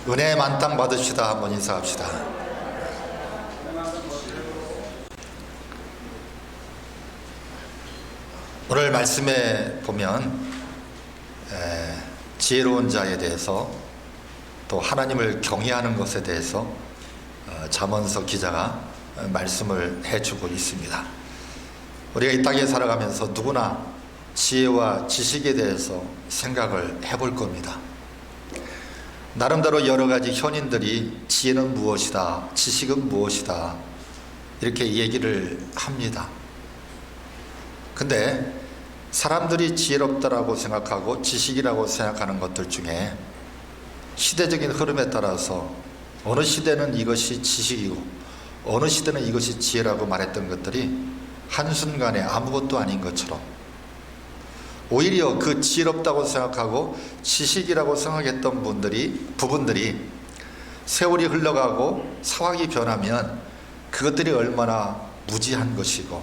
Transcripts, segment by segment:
은혜 만땅 받으시다. 한번 인사합시다. 오늘 말씀에 보면 지혜로운 자에 대해서 또 하나님을 경외하는 것에 대해서 잠언서 기자가 말씀을 해주고 있습니다. 우리가 이 땅에 살아가면서 누구나 지혜와 지식에 대해서 생각을 해볼 겁니다. 나름대로 여러 가지 현인들이 지혜는 무엇이다, 지식은 무엇이다 이렇게 얘기를 합니다. 근데 사람들이 지혜롭다라고 생각하고 지식이라고 생각하는 것들 중에 시대적인 흐름에 따라서 어느 시대는 이것이 지식이고 어느 시대는 이것이 지혜라고 말했던 것들이 한순간에 아무것도 아닌 것처럼 오히려 그 지혜롭다고 생각하고 지식이라고 생각했던 부분들이 세월이 흘러가고 상황이 변하면 그것들이 얼마나 무지한 것이고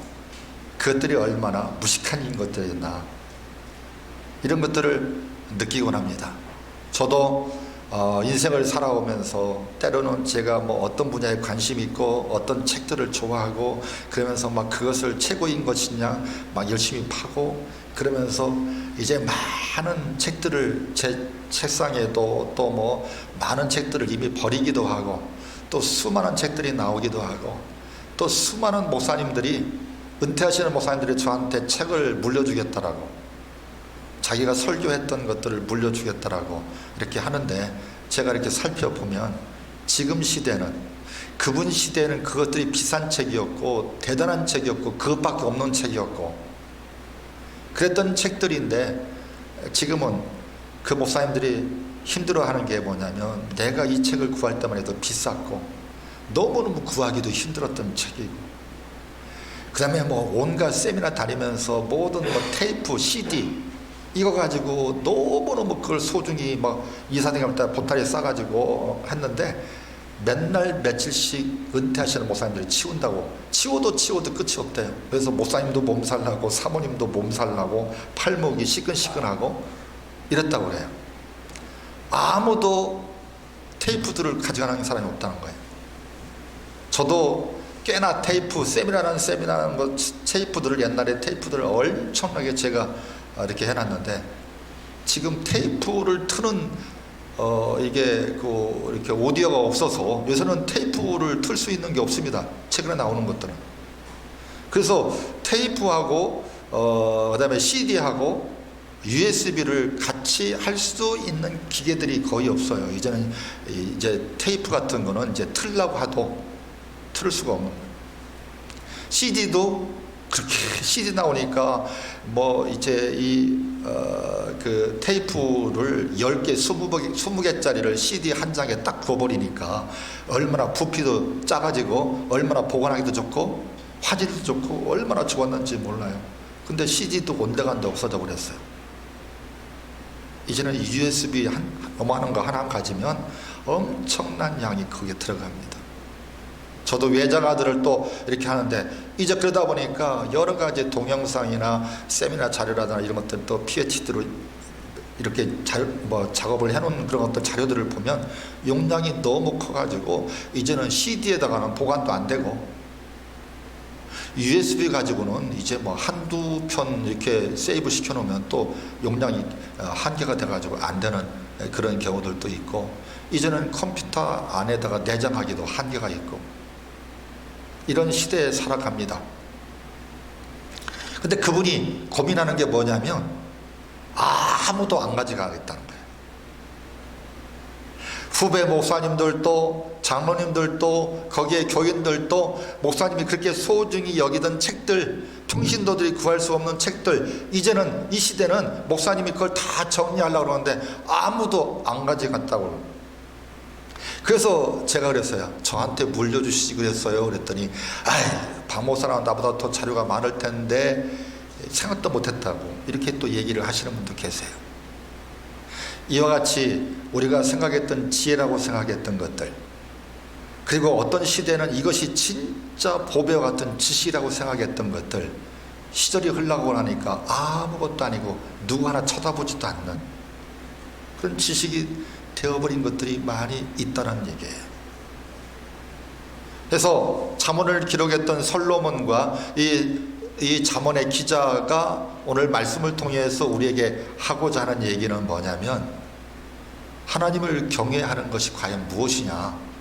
그것들이 얼마나 무식한 것들이었나 이런 것들을 느끼곤 합니다. 저도 인생을 살아오면서 때로는 제가 어떤 분야에 관심이 있고 어떤 책들을 좋아하고 그러면서 막 그것을 최고인 것이냐 막 열심히 파고 그러면서 이제 많은 책들을 제 책상에도 또 많은 책들을 이미 버리기도 하고 또 수많은 책들이 나오기도 하고 또 수많은 목사님들이 은퇴하시는 목사님들이 저한테 책을 물려주겠다라고 자기가 설교했던 것들을 물려주겠다라고 이렇게 하는데 제가 이렇게 살펴보면 지금 시대는 그분 시대에는 그것들이 비싼 책이었고 대단한 책이었고 그것밖에 없는 책이었고 그랬던 책들인데 지금은 그 목사님들이 힘들어하는 게 뭐냐면 내가 이 책을 구할 때만 해도 비쌌고 너무너무 구하기도 힘들었던 책이고 그 다음에 온갖 세미나 다니면서 모든 테이프, CD 이거 가지고 너무너무 그걸 소중히 이사장님 때 보따리에 싸가지고 했는데 맨날 며칠씩 은퇴하시는 목사님들이 치워도 끝이 없대요. 그래서 목사님도 몸살나고 사모님도 몸살나고 팔목이 시끈시끈하고 이랬다고 그래요. 아무도 테이프들을 가져가는 사람이 없다는 거예요. 저도 꽤나 세미나라는 테이프들을 옛날에 테이프들을 엄청나게 제가 이렇게 해놨는데 지금 테이프를 트는 이렇게 오디오가 없어서 요새는 테이프를 틀 수 있는 게 없습니다. 최근에 나오는 것들은. 그래서 테이프하고 그다음에 CD하고 USB를 같이 할 수 있는 기계들이 거의 없어요. 이제 테이프 같은 거는 이제 틀라고 해도 틀을 수가 없는 거예요. CD도 그렇게 CD 나오니까 이제 그 테이프를 10개, 20개짜리를 CD 한 장에 딱 부어버리니까 얼마나 부피도 작아지고 얼마나 보관하기도 좋고 화질도 좋고 얼마나 좋았는지 몰라요. 근데 CD도 온데간데 없어져 버렸어요. 이제는 USB 어마어마한 거 하나 가지면 엄청난 양이 거기에 들어갑니다. 저도 외장하드를 또 이렇게 하는데 이제 그러다 보니까 여러 가지 동영상이나 세미나 자료라든가 이런 것들 또 PHD로 이렇게 작업을 해놓은 그런 어떤 자료들을 보면 용량이 너무 커가지고 이제는 CD에다가는 보관도 안 되고 USB 가지고는 이제 한두 편 이렇게 세이브 시켜놓으면 또 용량이 한계가 돼가지고 안 되는 그런 경우들도 있고 이제는 컴퓨터 안에다가 내장하기도 한계가 있고 이런 시대에 살아갑니다. 근데 그분이 고민하는 게 뭐냐면 아무도 안 가져가겠다는 거예요. 후배 목사님들도 장로님들도 거기에 교인들도 목사님이 그렇게 소중히 여기던 책들 평신도들이 구할 수 없는 책들 이제는 이 시대는 목사님이 그걸 다 정리하려고 그러는데 아무도 안 가져갔다고 그래서 제가 그랬어요. 저한테 물려주시지 그랬어요. 그랬더니 박 목사는 나보다 더 자료가 많을 텐데 생각도 못했다고 이렇게 또 얘기를 하시는 분도 계세요. 이와 같이 우리가 생각했던 지혜라고 생각했던 것들 그리고 어떤 시대는 이것이 진짜 보배와 같은 지식이라고 생각했던 것들 시절이 흘러가고 나니까 아무것도 아니고 누구 하나 쳐다보지도 않는 그런 지식이 되어버린 것들이 많이 있다는 얘기예요. 그래서 잠언을 기록했던 솔로몬과 이 잠언의 기자가 오늘 말씀을 통해서 우리에게 하고자 하는 얘기는 뭐냐면, 하나님을 경외하는 것이 과연 무엇이냐.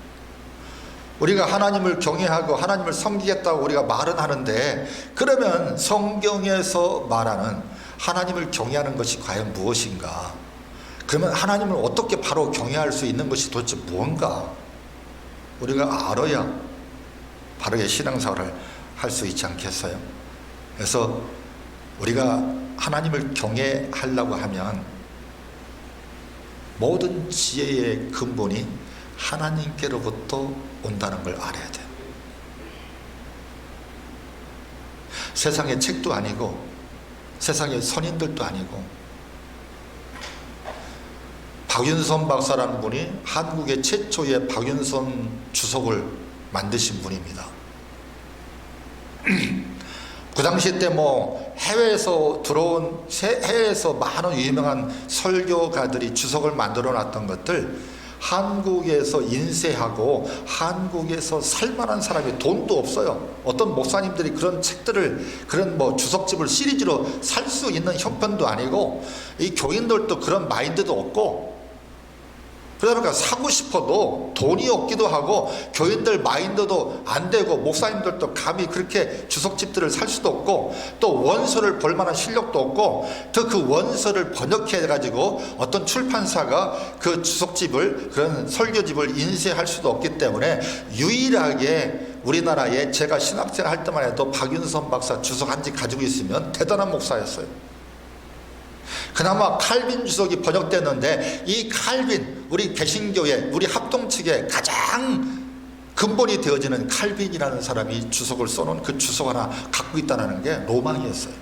우리가 하나님을 경외하고 하나님을 섬기겠다고 우리가 말은 하는데, 그러면 성경에서 말하는 하나님을 경외하는 것이 과연 무엇인가? 그러면 하나님을 어떻게 바로 경외할 수 있는 것이 도대체 뭔가? 우리가 알아야 바르게 신앙생활을 할 수 있지 않겠어요? 그래서 우리가 하나님을 경외하려고 하면 모든 지혜의 근본이 하나님께로부터 온다는 걸 알아야 돼요. 세상의 책도 아니고 세상의 선인들도 아니고, 박윤선 박사라는 분이 한국의 최초의 박윤선 주석을 만드신 분입니다. 그 당시 때 해외에서 많은 유명한 설교가들이 주석을 만들어 놨던 것들 한국에서 인쇄하고 한국에서 살만한 사람이 돈도 없어요. 어떤 목사님들이 그런 책들을, 그런 주석집을 시리즈로 살 수 있는 형편도 아니고, 이 교인들도 그런 마인드도 없고, 그러니까 사고 싶어도 돈이 없기도 하고, 교인들 마인드도 안 되고, 목사님들도 감히 그렇게 주석집들을 살 수도 없고, 또 원서를 볼 만한 실력도 없고, 또 그 원서를 번역해 가지고 어떤 출판사가 그 주석집을, 그런 설교집을 인쇄할 수도 없기 때문에, 유일하게 우리나라에 제가 신학생 할 때만 해도 박윤선 박사 주석 한 집 가지고 있으면 대단한 목사였어요. 그나마 칼빈 주석이 번역됐는데, 이 칼빈, 우리 개신교회, 우리 합동측에 가장 근본이 되어지는 칼빈이라는 사람이 주석을 써놓은 그 주석 하나 갖고 있다는 게 로망이었어요.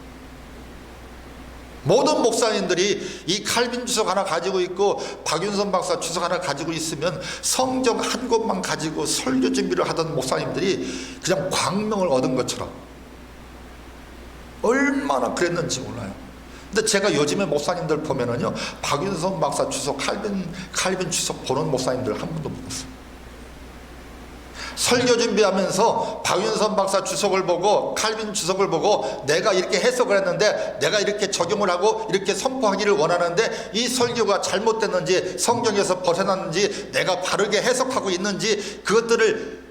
모든 목사님들이 이 칼빈 주석 하나 가지고 있고 박윤선 박사 주석 하나 가지고 있으면 성경 한 권만 가지고 설교 준비를 하던 목사님들이 그냥 광명을 얻은 것처럼, 얼마나 그랬는지 몰라요. 근데 제가 요즘에 목사님들 보면은요, 박윤선 박사 주석, 칼빈 주석 보는 목사님들 한 분도 못 봤어요. 설교 준비하면서 박윤선 박사 주석을 보고 칼빈 주석을 보고 내가 이렇게 해석을 했는데, 내가 이렇게 적용을 하고 이렇게 선포하기를 원하는데, 이 설교가 잘못됐는지 성경에서 벗어났는지 내가 바르게 해석하고 있는지 그것들을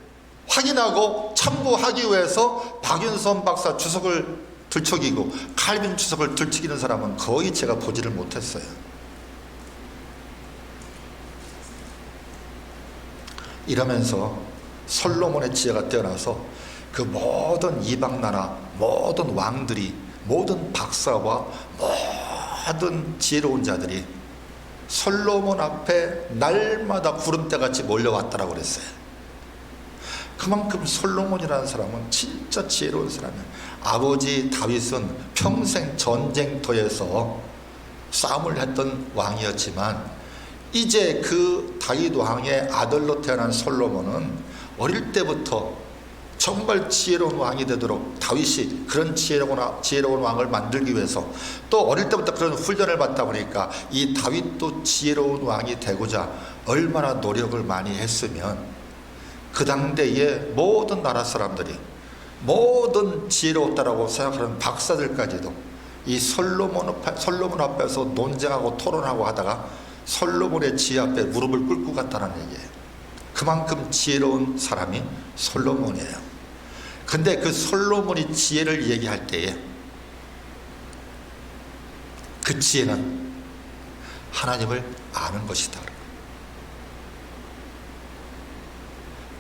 확인하고 참고하기 위해서 박윤선 박사 주석을 들춰기고 칼빈 주석을 들추기는 사람은 거의 제가 보지를 못했어요. 이러면서 솔로몬의 지혜가 뛰어나서 그 모든 이방 나라, 모든 왕들이, 모든 박사와 모든 지혜로운 자들이 솔로몬 앞에 날마다 구름대같이 몰려왔다라고 그랬어요. 그만큼 솔로몬이라는 사람은 진짜 지혜로운 사람이에요. 아버지 다윗은 평생 전쟁터에서 싸움을 했던 왕이었지만, 이제 그 다윗 왕의 아들로 태어난 솔로몬은 어릴 때부터 정말 지혜로운 왕이 되도록 다윗이 그런 지혜로운 왕을 만들기 위해서, 또 어릴 때부터 그런 훈련을 받다 보니까 이 다윗도 지혜로운 왕이 되고자 얼마나 노력을 많이 했으면, 그 당대의 모든 나라 사람들이, 모든 지혜롭다라고 생각하는 박사들까지도 이 솔로몬 앞에서 논쟁하고 토론하고 하다가 솔로몬의 지혜 앞에 무릎을 꿇고 갔다는 얘기예요. 그만큼 지혜로운 사람이 솔로몬이에요. 근데 그 솔로몬이 지혜를 얘기할 때에 그 지혜는 하나님을 아는 것이다.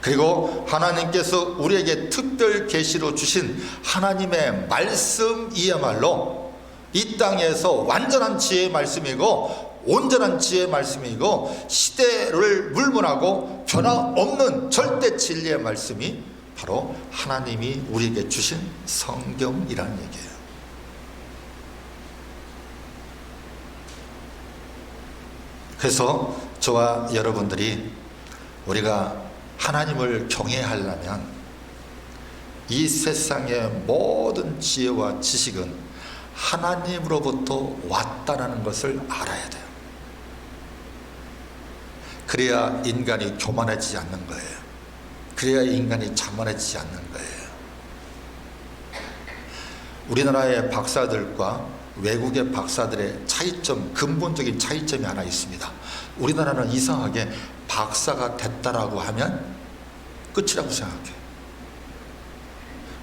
그리고 하나님께서 우리에게 특별 계시로 주신 하나님의 말씀이야말로 이 땅에서 완전한 지혜의 말씀이고 온전한 지혜의 말씀이고, 시대를 물문하고 변화없는 절대 진리의 말씀이 바로 하나님이 우리에게 주신 성경이라는 얘기예요. 그래서 저와 여러분들이 우리가 하나님을 경외하려면 이 세상의 모든 지혜와 지식은 하나님으로부터 왔다라는 것을 알아야 돼요. 그래야 인간이 교만해지지 않는 거예요. 그래야 인간이 자만해지지 않는 거예요. 우리나라의 박사들과 외국의 박사들의 차이점, 근본적인 차이점이 하나 있습니다. 우리나라는 이상하게 박사가 됐다라고 하면 끝이라고 생각해요.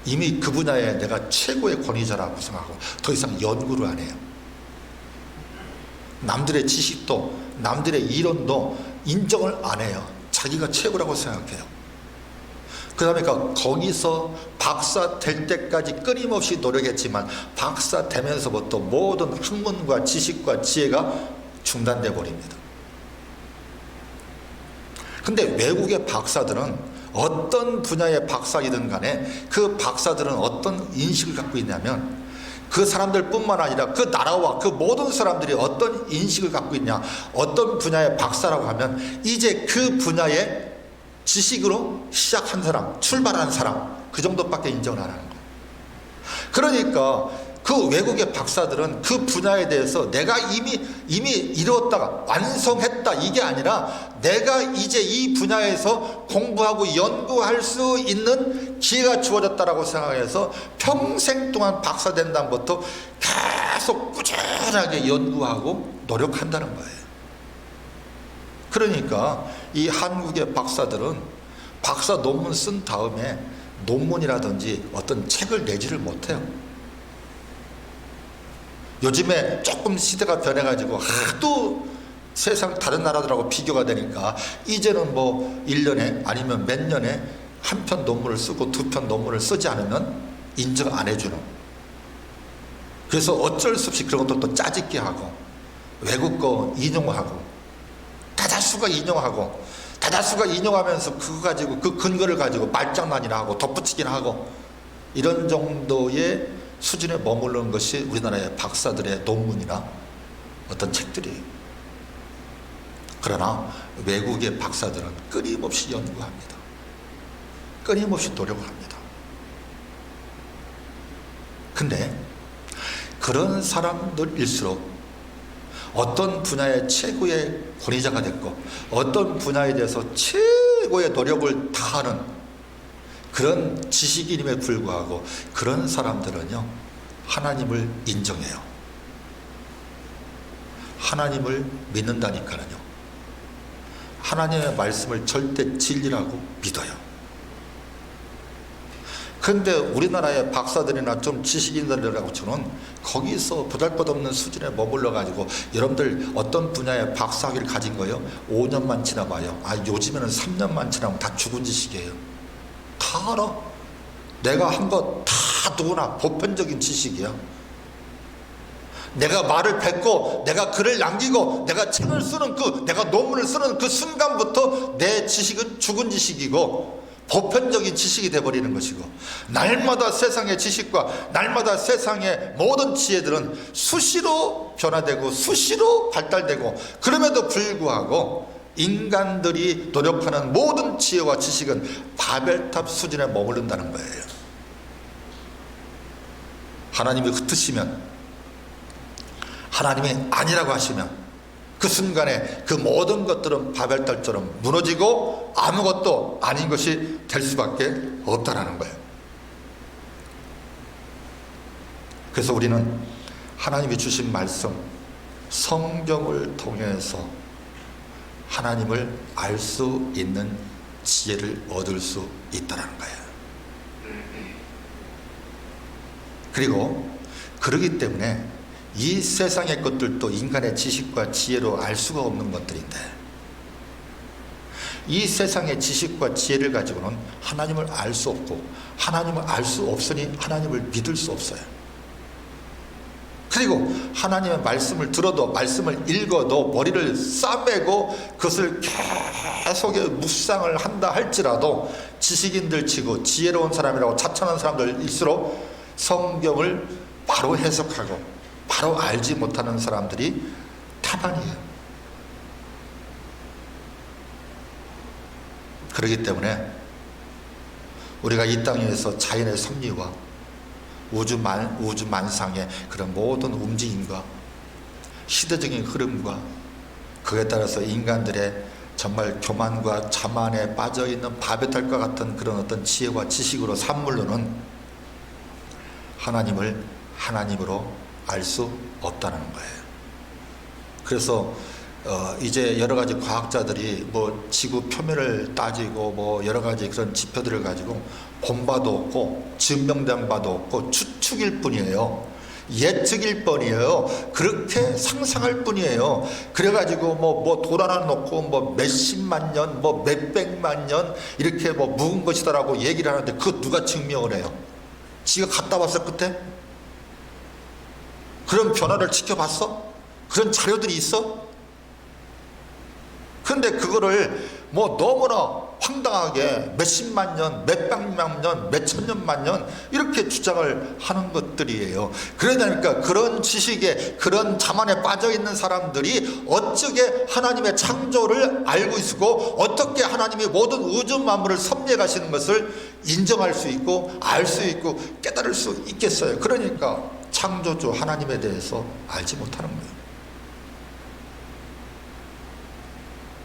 이미 그 분야에 내가 최고의 권위자라고 생각하고 더 이상 연구를 안 해요. 남들의 지식도 남들의 이론도 인정을 안 해요. 자기가 최고라고 생각해요. 그러니까 거기서 박사 될 때까지 끊임없이 노력했지만 박사 되면서부터 모든 학문과 지식과 지혜가 중단돼 버립니다. 근데 외국의 박사들은 어떤 분야의 박사이든 간에 그 박사들은 어떤 인식을 갖고 있냐면 그 사람들 뿐만 아니라 그 나라와 그 모든 사람들이 어떤 인식을 갖고 있냐, 어떤 분야의 박사라고 하면 이제 그 분야의 지식으로 시작한 사람, 출발한 사람, 그 정도밖에 인정을 안 하는 거예요. 그러니까 그 외국의 박사들은 그 분야에 대해서 내가 이미 이루었다가 완성했다 이게 아니라 내가 이제 이 분야에서 공부하고 연구할 수 있는 기회가 주어졌다라고 생각해서 평생 동안 박사 된 다음부터 계속 꾸준하게 연구하고 노력한다는 거예요. 그러니까 이 한국의 박사들은 박사 논문 쓴 다음에 논문이라든지 어떤 책을 내지를 못해요. 요즘에 조금 시대가 변해가지고 하도 세상 다른 나라들하고 비교가 되니까 이제는 뭐 1년에 아니면 몇 년에 한 편 논문을 쓰고 2편 논문을 쓰지 않으면 인정 안 해주는, 그래서 어쩔 수 없이 그런 것도 짜집기 하고 외국 거 인용하고 다다수가 인용하면서 그거 가지고 그 근거를 가지고 말장난이나 하고 덧붙이기나 하고 이런 정도의 수준에 머무르는 것이 우리나라의 박사들의 논문이나 어떤 책들이에요. 그러나 외국의 박사들은 끊임없이 연구합니다. 끊임없이 노력을 합니다. 근데 그런 사람들일수록 어떤 분야의 최고의 권위자가 됐고 어떤 분야에 대해서 최고의 노력을 다하는 그런 지식인임에 불구하고 그런 사람들은요, 하나님을 인정해요. 하나님을 믿는다니까요. 하나님의 말씀을 절대 진리라고 믿어요. 그런데 우리나라의 박사들이나 좀 지식인들이라고 저는 거기서 보잘것없는 수준에 머물러 가지고 여러분들 어떤 분야의 박사학위를 가진 거예요? 5년만 지나봐요. 요즘에는 3년만 지나면 다 죽은 지식이에요. 다 알아. 내가 한 거 다 누구나 보편적인 지식이야. 내가 말을 뱉고 내가 글을 남기고 내가 책을 쓰는 내가 논문을 쓰는 그 순간부터 내 지식은 죽은 지식이고 보편적인 지식이 되어버리는 것이고, 날마다 세상의 지식과 날마다 세상의 모든 지혜들은 수시로 변화되고 수시로 발달되고, 그럼에도 불구하고 인간들이 노력하는 모든 지혜와 지식은 바벨탑 수준에 머무른다는 거예요. 하나님이 흩으시면, 하나님이 아니라고 하시면 그 순간에 그 모든 것들은 바벨탑처럼 무너지고 아무것도 아닌 것이 될 수밖에 없다라는 거예요. 그래서 우리는 하나님이 주신 말씀, 성경을 통해서 하나님을 알 수 있는 지혜를 얻을 수 있다는 거예요. 그리고 그러기 때문에 이 세상의 것들도 인간의 지식과 지혜로 알 수가 없는 것들인데, 이 세상의 지식과 지혜를 가지고는 하나님을 알 수 없고, 하나님을 알 수 없으니 하나님을 믿을 수 없어요. 그리고 하나님의 말씀을 들어도, 말씀을 읽어도 머리를 싸매고 그것을 계속 묵상을 한다 할지라도 지식인들 치고 지혜로운 사람이라고 자청하는 사람들일수록 성경을 바로 해석하고 바로 알지 못하는 사람들이 태반이에요. 그렇기 때문에 우리가 이 땅에서 자연의 섭리와 우주 만상의 그런 모든 움직임과 시대적인 흐름과 그에 따라서 인간들의 정말 교만과 자만에 빠져있는 바베탈과 같은 그런 어떤 지혜와 지식으로 산물로는 하나님을 하나님으로 알 수 없다는 거예요. 그래서 이제 여러 가지 과학자들이 뭐 지구 표면을 따지고 뭐 여러 가지 그런 지표들을 가지고 본 바도 없고 증명된 바도 없고 추측일 뿐이에요. 예측일 뿐이에요. 그렇게 상상할 뿐이에요. 그래가지고 뭐 돌 하나 놓고 뭐 몇십만 년, 뭐 몇백만 년 이렇게 뭐 묵은 것이다라고 얘기를 하는데 그거 누가 증명을 해요? 지가 갔다 왔어 끝에? 그런 변화를 지켜봤어? 그런 자료들이 있어? 그런데 그거를 뭐 너무나 황당하게 몇십만 년, 몇백만 년, 몇천년만 년 이렇게 주장을 하는 것들이에요. 그러니까 그런 지식에 그런 자만에 빠져있는 사람들이 어떻게 하나님의 창조를 알고 있고 어떻게 하나님이 모든 우주 만물을 섭리해 가시는 것을 인정할 수 있고 알 수 있고 깨달을 수 있겠어요. 그러니까 창조주 하나님에 대해서 알지 못하는 거예요.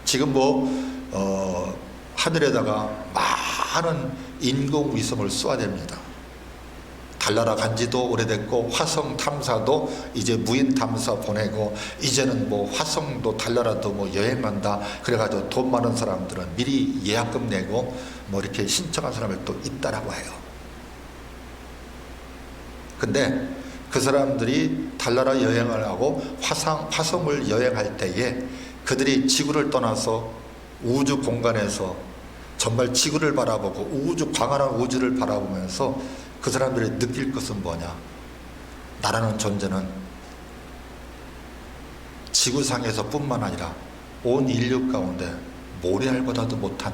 지금 하늘에다가 많은 인공위성을 쏘아댑니다. 달나라 간지도 오래됐고 화성 탐사도 이제 무인 탐사 보내고 이제는 화성도 달나라도 여행 간다 그래가지고 돈 많은 사람들은 미리 예약금 내고 이렇게 신청한 사람을 또 있다라고 해요. 근데 그 사람들이 달나라 여행을 하고 화성을 여행할 때에 그들이 지구를 떠나서 우주 공간에서 정말 지구를 바라보고 광활한 우주를 바라보면서 그 사람들이 느낄 것은 뭐냐? 나라는 존재는 지구상에서 뿐만 아니라 온 인류 가운데 모래알보다도 못한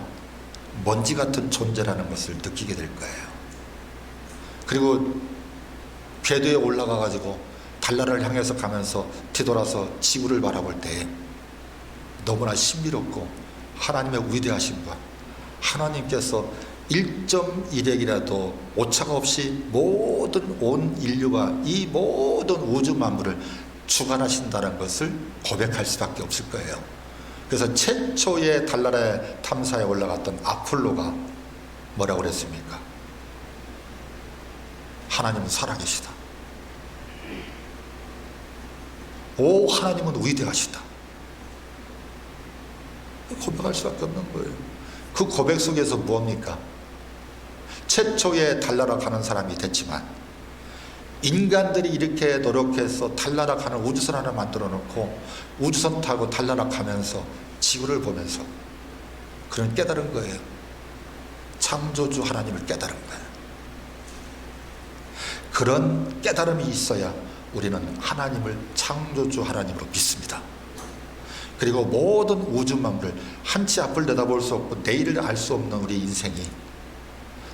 먼지 같은 존재라는 것을 느끼게 될 거예요. 그리고 궤도에 올라가 가지고 달나라를 향해서 가면서 뒤돌아서 지구를 바라볼 때에 너무나 신비롭고 하나님의 위대하심과 하나님께서 1.1핵이라도 오차가 없이 모든 온 인류가 이 모든 우주 만물을 주관하신다는 것을 고백할 수밖에 없을 거예요. 그래서 최초의 달나라의 탐사에 올라갔던 아폴로가 뭐라고 그랬습니까? 하나님은 살아계시다. 오, 하나님은 위대하시다. 고백할 수밖에 없는 거예요. 그 고백 속에서 무엇입니까? 최초의 달나라 가는 사람이 됐지만 인간들이 이렇게 노력해서 달나라 가는 우주선 하나 만들어 놓고 우주선 타고 달나라 가면서 지구를 보면서 그런 깨달은 거예요. 창조주 하나님을 깨달은 거예요. 그런 깨달음이 있어야 우리는 하나님을 창조주 하나님으로 믿습니다. 그리고 모든 우주 만물 한치 앞을 내다볼 수 없고 내일을 알 수 없는 우리 인생이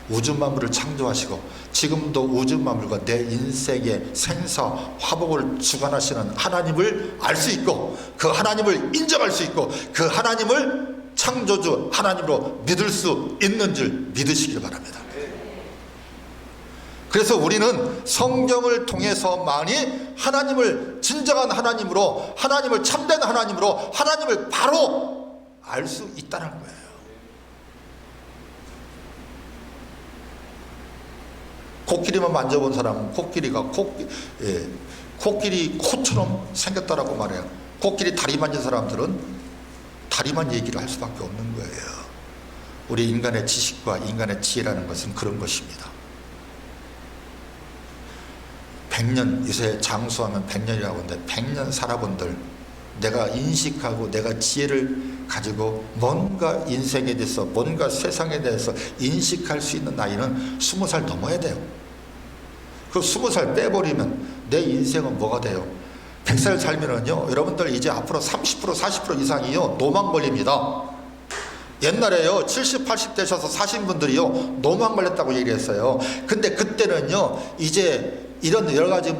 우주 만물을 창조하시고 지금도 우주 만물과 내 인생의 생사 화복을 주관하시는 하나님을 알 수 있고 그 하나님을 인정할 수 있고 그 하나님을 창조주 하나님으로 믿을 수 있는 줄 믿으시길 바랍니다. 그래서 우리는 성경을 통해서만이 하나님을 진정한 하나님으로 하나님을 참된 하나님으로 하나님을 바로 알 수 있다는 거예요. 코끼리만 만져본 사람은 코끼리 코처럼 생겼다라고 말해요. 코끼리 다리 만진 사람들은 다리만 얘기를 할 수밖에 없는 거예요. 우리 인간의 지식과 인간의 지혜라는 것은 그런 것입니다. 100년, 요새 장수하면 100년이라고 하는데 100년 살아본들 내가 인식하고 내가 지혜를 가지고 뭔가 인생에 대해서 뭔가 세상에 대해서 인식할 수 있는 나이는 20살 넘어야 돼요. 그 20살 빼버리면 내 인생은 뭐가 돼요? 100살 살면은요 여러분들 이제 앞으로 30% 40% 이상이요 노망 걸립니다. 옛날에요 70, 80 되셔서 사신 분들이요 노망 걸렸다고 얘기했어요. 근데 그때는요 이제 이런 여러 가지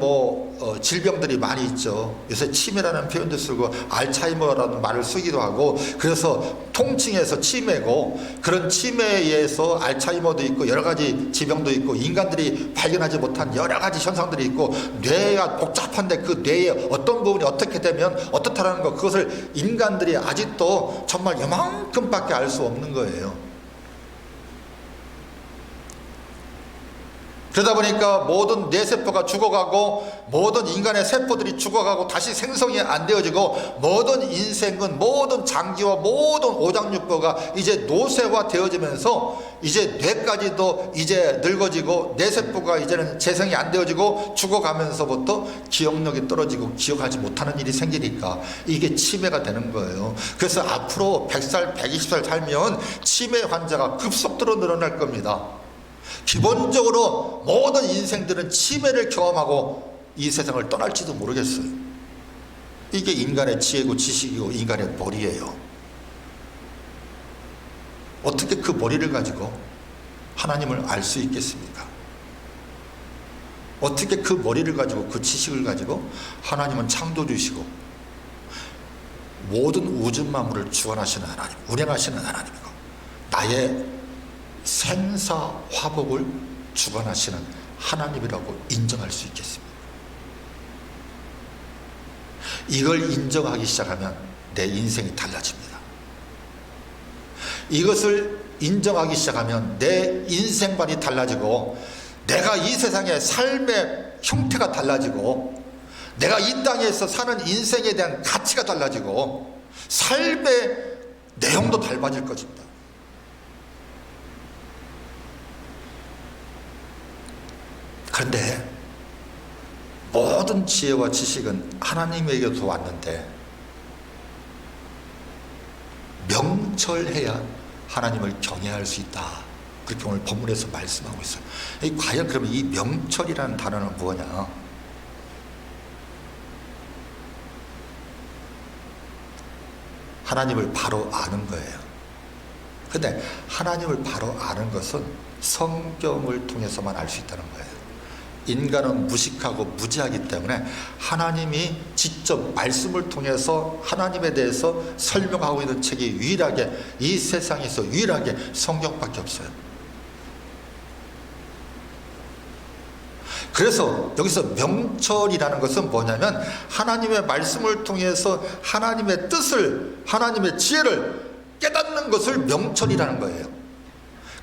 질병들이 많이 있죠. 요새 치매라는 표현도 쓰고 알츠하이머라는 말을 쓰기도 하고, 그래서 통칭해서 치매고, 그런 치매에 의해서 알츠하이머도 있고 여러 가지 지병도 있고 인간들이 발견하지 못한 여러 가지 현상들이 있고, 뇌가 복잡한데 그 뇌의 어떤 부분이 어떻게 되면 어떻다라는 것, 그것을 인간들이 아직도 정말 요만큼밖에 알 수 없는 거예요. 그러다 보니까 모든 뇌세포가 죽어가고, 모든 인간의 세포들이 죽어가고 다시 생성이 안 되어지고, 모든 인생은, 모든 장기와 모든 오장육부가 이제 노쇠화 되어지면서 이제 뇌까지도 이제 늙어지고, 뇌세포가 이제는 재생이 안 되어지고 죽어가면서부터 기억력이 떨어지고 기억하지 못하는 일이 생기니까 이게 치매가 되는 거예요. 그래서 앞으로 100살, 120살 살면 치매 환자가 급속도로 늘어날 겁니다. 기본적으로 모든 인생들은 치매를 경험하고 이 세상을 떠날지도 모르겠어요. 이게 인간의 지혜고 지식이고 인간의 머리예요. 어떻게 그 머리를 가지고 하나님을 알 수 있겠습니까? 어떻게 그 머리를 가지고, 그 지식을 가지고 하나님은 창조주시고 모든 우주 만물을 주관하시는 하나님, 운행하시는 하나님이고 나의 생사화복을 주관하시는 하나님이라고 인정할 수 있겠습니다. 이걸 인정하기 시작하면 내 인생이 달라집니다. 이것을 인정하기 시작하면 내 인생관이 달라지고, 내가 이 세상의 삶의 형태가 달라지고, 내가 이 땅에서 사는 인생에 대한 가치가 달라지고, 삶의 내용도 달라질 것입니다. 그런데 모든 지혜와 지식은 하나님에게서 왔는데 명철해야 하나님을 경외할 수 있다. 그렇게 오늘 본문에서 말씀하고 있어요. 과연 그러면 이 명철이라는 단어는 뭐냐? 하나님을 바로 아는 거예요. 근데 하나님을 바로 아는 것은 성경을 통해서만 알 수 있다는 거예요. 인간은 무식하고 무지하기 때문에 하나님이 직접 말씀을 통해서 하나님에 대해서 설명하고 있는 책이 유일하게, 이 세상에서 유일하게 성경밖에 없어요. 그래서 여기서 명철이라는 것은 뭐냐면 하나님의 말씀을 통해서 하나님의 뜻을, 하나님의 지혜를 깨닫는 것을 명철이라는 거예요.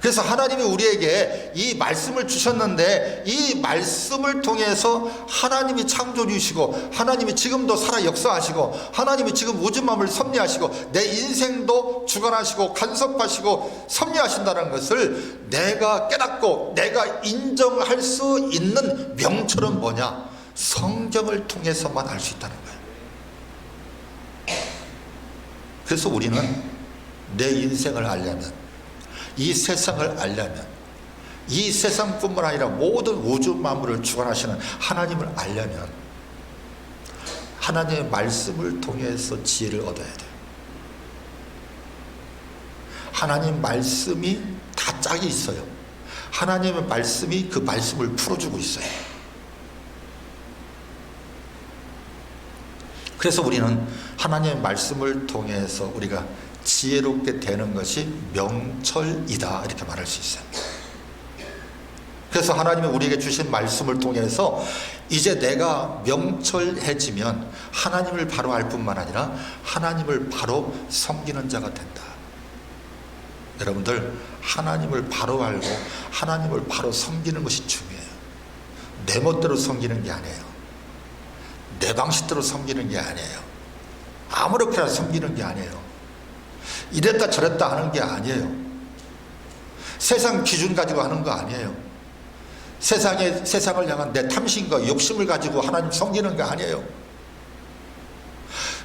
그래서 하나님이 우리에게 이 말씀을 주셨는데, 이 말씀을 통해서 하나님이 창조주시고, 하나님이 지금도 살아 역사하시고, 하나님이 지금 우주 만물을 섭리하시고, 내 인생도 주관하시고 간섭하시고 섭리하신다는 것을 내가 깨닫고 내가 인정할 수 있는 명철은 뭐냐? 성경을 통해서만 알 수 있다는 거예요. 그래서 우리는 내 인생을 알려면, 이 세상을 알려면, 이 세상뿐만 아니라 모든 우주 만물을 주관하시는 하나님을 알려면 하나님의 말씀을 통해서 지혜를 얻어야 돼요. 하나님 말씀이 다 짝이 있어요. 하나님의 말씀이 그 말씀을 풀어주고 있어요. 그래서 우리는 하나님의 말씀을 통해서 우리가 지혜롭게 되는 것이 명철이다, 이렇게 말할 수 있어요. 그래서 하나님이 우리에게 주신 말씀을 통해서 이제 내가 명철해지면 하나님을 바로 알 뿐만 아니라 하나님을 바로 섬기는 자가 된다. 여러분들, 하나님을 바로 알고 하나님을 바로 섬기는 것이 중요해요. 내 멋대로 섬기는 게 아니에요. 내 방식대로 섬기는 게 아니에요. 아무렇게나 섬기는 게 아니에요. 이랬다 저랬다 하는 게 아니에요. 세상 기준 가지고 하는 거 아니에요. 세상을 향한 내 탐심과 욕심을 가지고 하나님 섬기는 거 아니에요.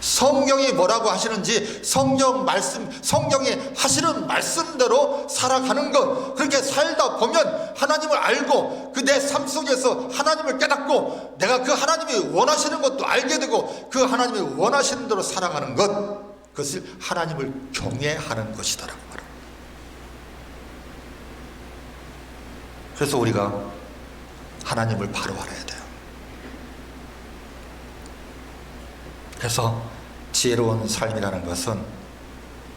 성경이 뭐라고 하시는지 성경이 하시는 말씀대로 살아가는 것, 그렇게 살다 보면 하나님을 알고 그 내 삶 속에서 하나님을 깨닫고 내가 그 하나님이 원하시는 것도 알게 되고 그 하나님이 원하시는 대로 살아가는 것, 그것을 하나님을 경외하는 것이다라고 말합니다. 그래서 우리가 하나님을 바로 알아야 돼요. 그래서 지혜로운 삶이라는 것은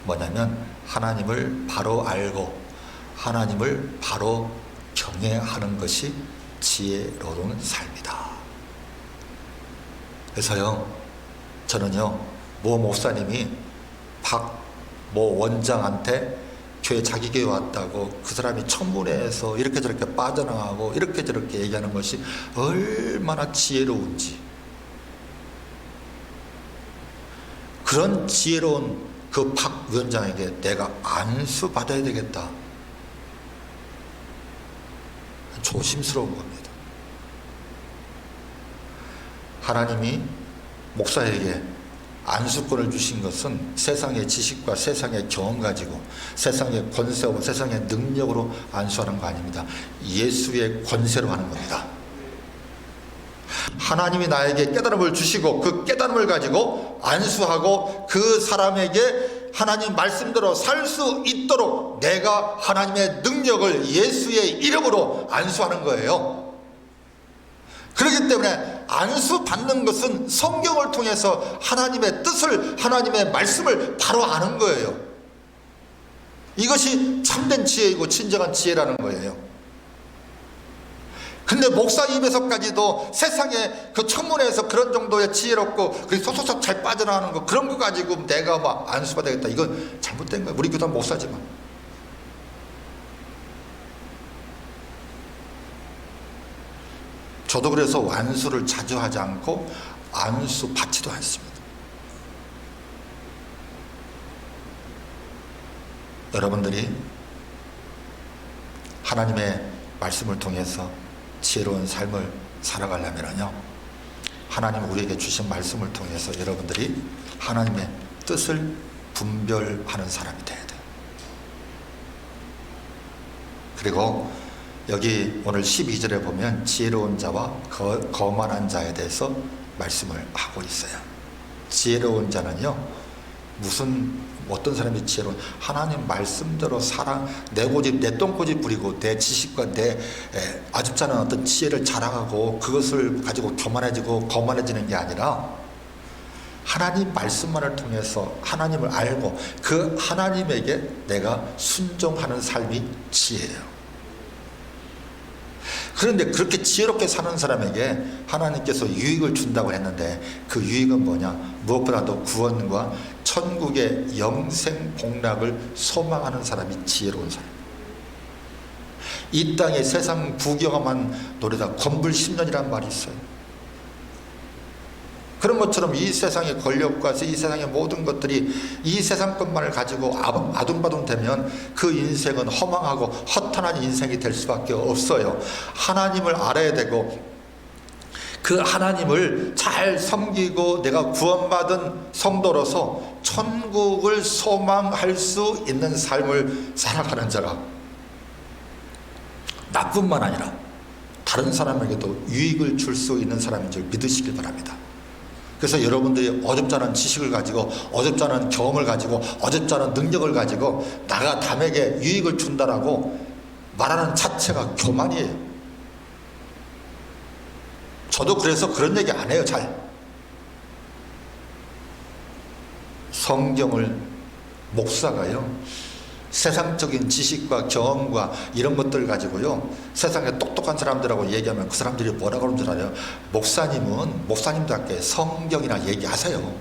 뭐냐면 하나님을 바로 알고 하나님을 바로 경외하는 것이 지혜로운 삶이다. 그래서요, 저는요, 모 목사님이 모 원장한테 교회 자기 교회 왔다고 그 사람이 청문회에서 이렇게 저렇게 빠져나가고 이렇게 저렇게 얘기하는 것이 얼마나 지혜로운지, 그런 지혜로운 그 박 위원장에게 내가 안수 받아야 되겠다, 조심스러운 겁니다. 하나님이 목사에게 안수권을 주신 것은 세상의 지식과 세상의 경험 가지고 세상의 권세와 세상의 능력으로 안수하는 거 아닙니다. 예수의 권세로 하는 겁니다. 하나님이 나에게 깨달음을 주시고 그 깨달음을 가지고 안수하고 그 사람에게 하나님 말씀대로 살 수 있도록 내가 하나님의 능력을 예수의 이름으로 안수하는 거예요. 그렇기 때문에 안수 받는 것은 성경을 통해서 하나님의 뜻을, 하나님의 말씀을 바로 아는 거예요. 이것이 참된 지혜이고 진정한 지혜라는 거예요. 근데 목사 입에서까지도 세상에 그 청문회에서 그런 정도의 지혜롭고 소소소 잘 빠져나가는 거, 그런 거 가지고 내가 막 안수받아야겠다, 이건 잘못된 거예요. 우리 교단 목사지만. 저도 그래서 안수를 자주 하지 않고 안수 받지도 않습니다. 여러분들이 하나님의 말씀을 통해서 지혜로운 삶을 살아가려면요, 하나님 우리에게 주신 말씀을 통해서 여러분들이 하나님의 뜻을 분별하는 사람이 돼야 돼요. 그리고 여기 오늘 12절에 보면 지혜로운 자와 거만한 자에 대해서 말씀을 하고 있어요. 지혜로운 자는요, 어떤 사람이 지혜로운, 하나님 말씀대로 내 고집, 내 똥고집 부리고 내 지식과 내 아줍지 않은 어떤 지혜를 자랑하고 그것을 가지고 교만해지고 거만해지는 게 아니라 하나님 말씀만을 통해서 하나님을 알고 그 하나님에게 내가 순종하는 삶이 지혜예요. 그런데 그렇게 지혜롭게 사는 사람에게 하나님께서 유익을 준다고 했는데 그 유익은 뭐냐? 무엇보다도 구원과 천국의 영생 복락을 소망하는 사람이 지혜로운 사람. 이 땅에 세상 구경만 노리다 건불 10년이란 말이 있어요. 그런 것처럼 이 세상의 권력과 이 세상의 모든 것들이 이 세상 것만을 가지고 아둥바둥 되면 그 인생은 허망하고 허탄한 인생이 될 수밖에 없어요. 하나님을 알아야 되고 그 하나님을 잘 섬기고 내가 구원받은 성도로서 천국을 소망할 수 있는 삶을 살아가는 자가 나뿐만 아니라 다른 사람에게도 유익을 줄 수 있는 사람인 줄 믿으시길 바랍니다. 그래서 여러분들이 어줍지 않은 지식을 가지고 어줍지 않은 경험을 가지고 어줍지 않은 능력을 가지고 나가 남에게 유익을 준다라고 말하는 자체가 교만이에요. 저도 그래서 그런 얘기 안 해요. 잘. 성경을 목사가요, 세상적인 지식과 경험과 이런 것들 가지고요, 세상에 똑똑한 사람들하고 얘기하면 그 사람들이 뭐라고 그러는 줄 알아요? 목사님은 목사님답게 성경이나 얘기하세요.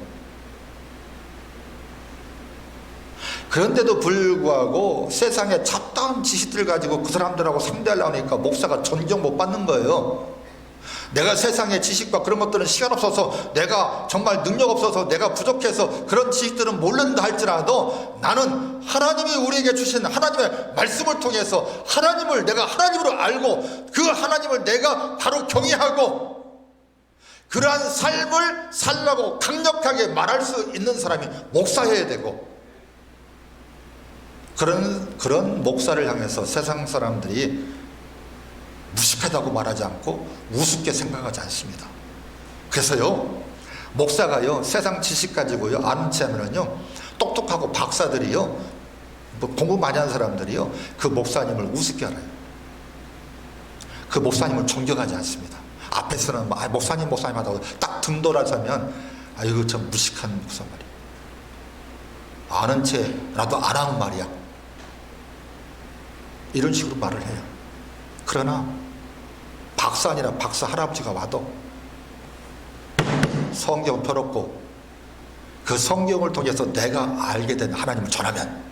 그런데도 불구하고 세상에 잡다한 지식들 가지고 그 사람들하고 상대하려고 하니까 목사가 존경 못 받는 거예요. 내가 세상의 지식과 그런 것들은 시간 없어서, 내가 정말 능력 없어서, 내가 부족해서 그런 지식들은 모른다 할지라도 나는 하나님이 우리에게 주신 하나님의 말씀을 통해서 하나님을 내가 하나님으로 알고 그 하나님을 내가 바로 경외하고 그러한 삶을 살라고 강력하게 말할 수 있는 사람이 목사여야 되고, 그런 목사를 향해서 세상 사람들이 무식하다고 말하지 않고 우습게 생각하지 않습니다. 그래서요, 목사가요 세상 지식 가지고요 아는 체 하면은요, 똑똑하고 박사들이요, 뭐 공부 많이 하는 사람들이요, 그 목사님을 우습게 알아요. 그 목사님을 존경하지 않습니다. 앞에서는 목사님 하다고 딱 등 돌아서면 아이고 참 무식한 목사 말이야. 아는 채 나도 안 하는 말이야. 이런 식으로 말을 해요. 그러나 박사 아니라 박사 할아버지가 와도 성경 펴놓고 그 성경을 통해서 내가 알게 된 하나님을 전하면,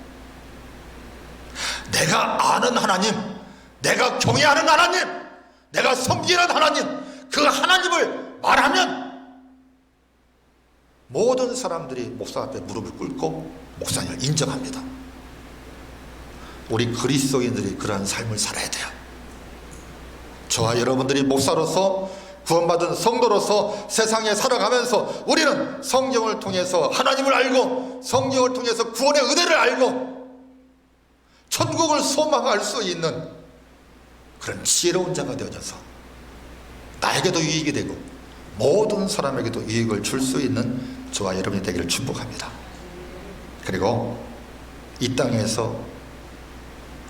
내가 아는 하나님, 내가 경외하는 하나님, 내가 섬기는 하나님, 그 하나님을 말하면 모든 사람들이 목사 앞에 무릎을 꿇고 목사님을 인정합니다. 우리 그리스도인들이 그러한 삶을 살아야 돼요. 저와 여러분들이 목사로서, 구원받은 성도로서 세상에 살아가면서 우리는 성경을 통해서 하나님을 알고, 성경을 통해서 구원의 은혜를 알고 천국을 소망할 수 있는 그런 지혜로운 자가 되어져서 나에게도 유익이 되고 모든 사람에게도 유익을 줄 수 있는 저와 여러분이 되기를 축복합니다. 그리고 이 땅에서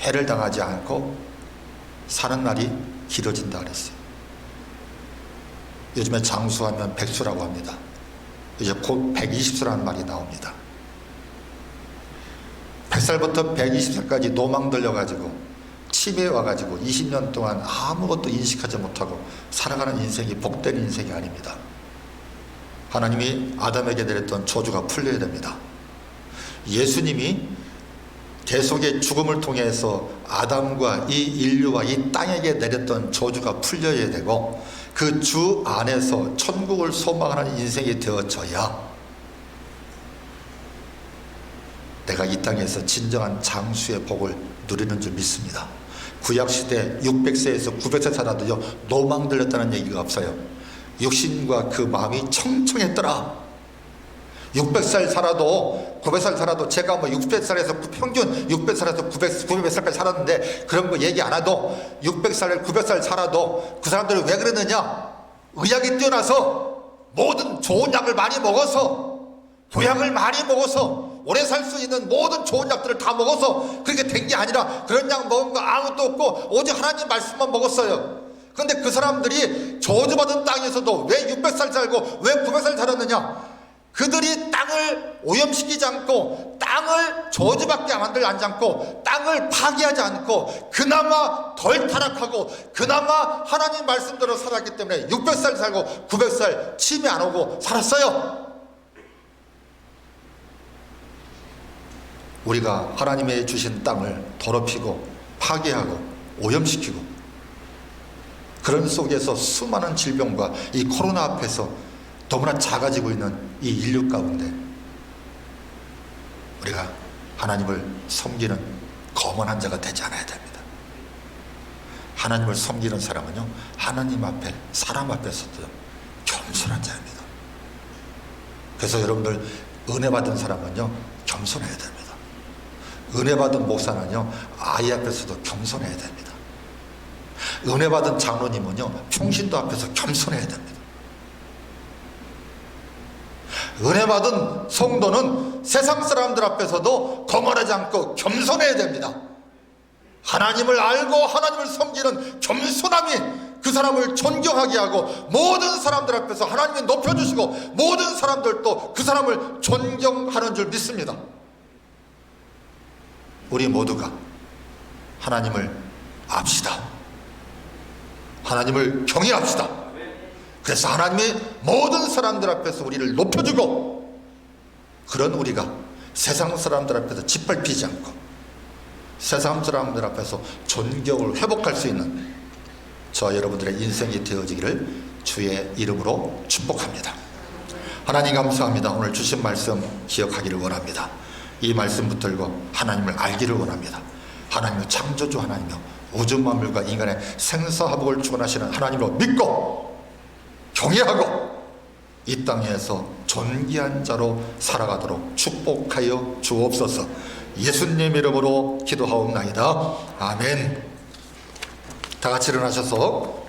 해를 당하지 않고 사는 날이 길어진다 그랬어요. 요즘에 장수하면 백수라고 합니다. 이제 곧 120세라는 말이 나옵니다. 100살부터 120살까지 노망 들려가지고 치매에 와가지고 20년 동안 아무것도 인식하지 못하고 살아가는 인생이 복된 인생이 아닙니다. 하나님이 아담에게 내렸던 저주가 풀려야 됩니다. 예수님이 계속의 죽음을 통해서 아담과 이 인류와 이 땅에게 내렸던 저주가 풀려야 되고, 그 주 안에서 천국을 소망하는 인생이 되어져야 내가 이 땅에서 진정한 장수의 복을 누리는 줄 믿습니다. 구약시대 600세에서 900세 살아도요 노망 들렸다는 얘기가 없어요. 육신과 그 마음이 청청했더라. 600살 살아도 900살 살아도, 제가 뭐 600살에서 평균 600살에서 900살까지 살았는데 그런 거 얘기 안 해도 600살 900살 살아도 그 사람들이 왜 그러느냐, 의학이 뛰어나서 모든 좋은 약을 많이 먹어서, 보약을 많이 먹어서 오래 살 수 있는 모든 좋은 약들을 다 먹어서 그렇게 된 게 아니라, 그런 약 먹은 거 아무것도 없고 오직 하나님 말씀만 먹었어요. 그런데 그 사람들이 저주받은 땅에서도 왜 600살 살고 왜 900살 살았느냐, 그들이 땅을 오염시키지 않고 땅을 저주받게 만들지 않고 땅을 파괴하지 않고 그나마 덜 타락하고 그나마 하나님 말씀대로 살았기 때문에 600살 살고 900살 치매 안 오고 살았어요. 우리가 하나님의 주신 땅을 더럽히고 파괴하고 오염시키고 그런 속에서 수많은 질병과 이 코로나 앞에서 너무나 작아지고 있는 이 인류 가운데 우리가 하나님을 섬기는 거만한 자가 되지 않아야 됩니다. 하나님을 섬기는 사람은요, 하나님 앞에, 사람 앞에서도 겸손한 자입니다. 그래서 여러분들 은혜 받은 사람은요 겸손해야 됩니다. 은혜 받은 목사는요 아이 앞에서도 겸손해야 됩니다. 은혜 받은 장로님은요 평신도 앞에서 겸손해야 됩니다. 은혜 받은 성도는 세상 사람들 앞에서도 거만하지 않고 겸손해야 됩니다. 하나님을 알고 하나님을 섬기는 겸손함이 그 사람을 존경하게 하고 모든 사람들 앞에서 하나님이 높여주시고 모든 사람들도 그 사람을 존경하는 줄 믿습니다. 우리 모두가 하나님을 압시다. 하나님을 경외합시다. 그래서 하나님이 모든 사람들 앞에서 우리를 높여주고, 그런 우리가 세상 사람들 앞에서 짓밟히지 않고 세상 사람들 앞에서 존경을 회복할 수 있는 저와 여러분들의 인생이 되어지기를 주의 이름으로 축복합니다. 하나님 감사합니다. 오늘 주신 말씀 기억하기를 원합니다. 이 말씀 붙들고 하나님을 알기를 원합니다. 하나님은 창조주 하나님이며 우주 만물과 인간의 생사화복을 주관하시는 하나님으로 믿고 경외하고 이 땅에서 존귀한 자로 살아가도록 축복하여 주옵소서. 예수님 이름으로 기도하옵나이다. 아멘. 다 같이 일어나셔서